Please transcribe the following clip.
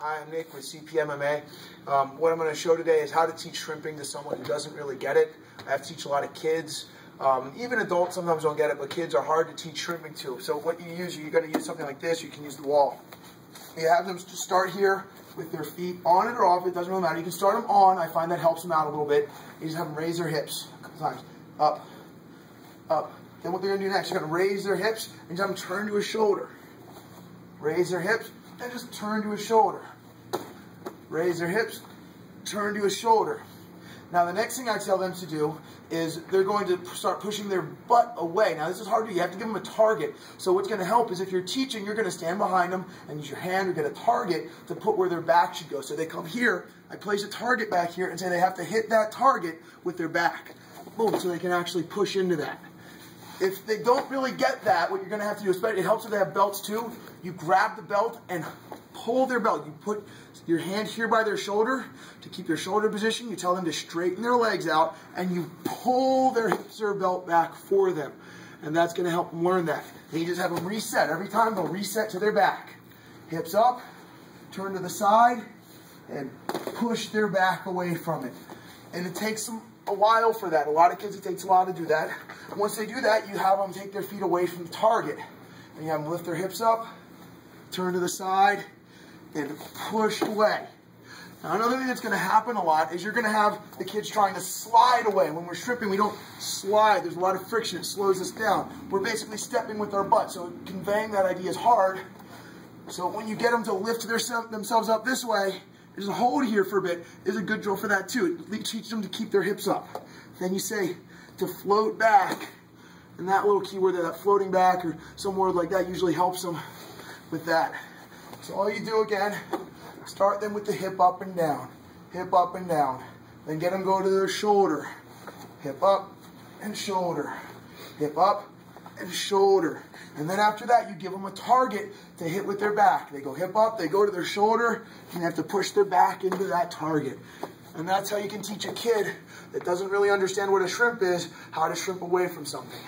Hi, I'm Nick with CPMMA. What I'm going to show today is how to teach shrimping to someone who doesn't really get it. I have to teach a lot of kids. Even adults sometimes don't get it, but kids are hard to teach shrimping to. So what you use, you're going to use something like this. You can use the wall. You have them to start here with their feet on it or off. It doesn't really matter. You can start them on. I find that helps them out a little bit. You just have them raise their hips a couple times. Up, up. Then what they're going to do next, you're going to raise their hips and have them turn to a shoulder. Raise their hips and just turn to a shoulder. Raise their hips, turn to a shoulder. Now the next thing I tell them to do is they're going to start pushing their butt away. Now this is hard to do. You have to give them a target. So what's going to help is if you're teaching, you're going to stand behind them and use your hand or get a target to put where their back should go. So they come here, I place a target back here and say they have to hit that target with their back. Boom, so they can actually push into that. If they don't really get that, what you're going to have to do, especially it helps if they have belts too, you grab the belt and pull their belt. You put your hand here by their shoulder to keep their shoulder position. You tell them to straighten their legs out and you pull their hips or belt back for them. And that's going to help them learn that. And you just have them reset. Every time they'll reset to their back. Hips up, turn to the side, and push their back away from it. And it takes them a while for that. A lot of kids, it takes a while to do that. And once they do that, you have them take their feet away from the target. And you have them lift their hips up, turn to the side, and push away. Now another thing that's going to happen a lot is you're going to have the kids trying to slide away. When we're stripping, we don't slide. There's a lot of friction. It slows us down. We're basically stepping with our butt. So conveying that idea is hard. So when you get them to lift themselves up this way, just hold here for a bit is a good drill for that too. It teaches them to keep their hips up. Then you say to float back. And that little keyword there, that floating back or some word like that usually helps them with that. So all you do again, start them with the hip up and down. Hip up and down. Then get them go to their shoulder. Hip up and shoulder. Hip up and shoulder. And then after that, you give them a target to hit with their back. They go hip up, they go to their shoulder, and you have to push their back into that target. And that's how you can teach a kid that doesn't really understand what a shrimp is, how to shrimp away from something.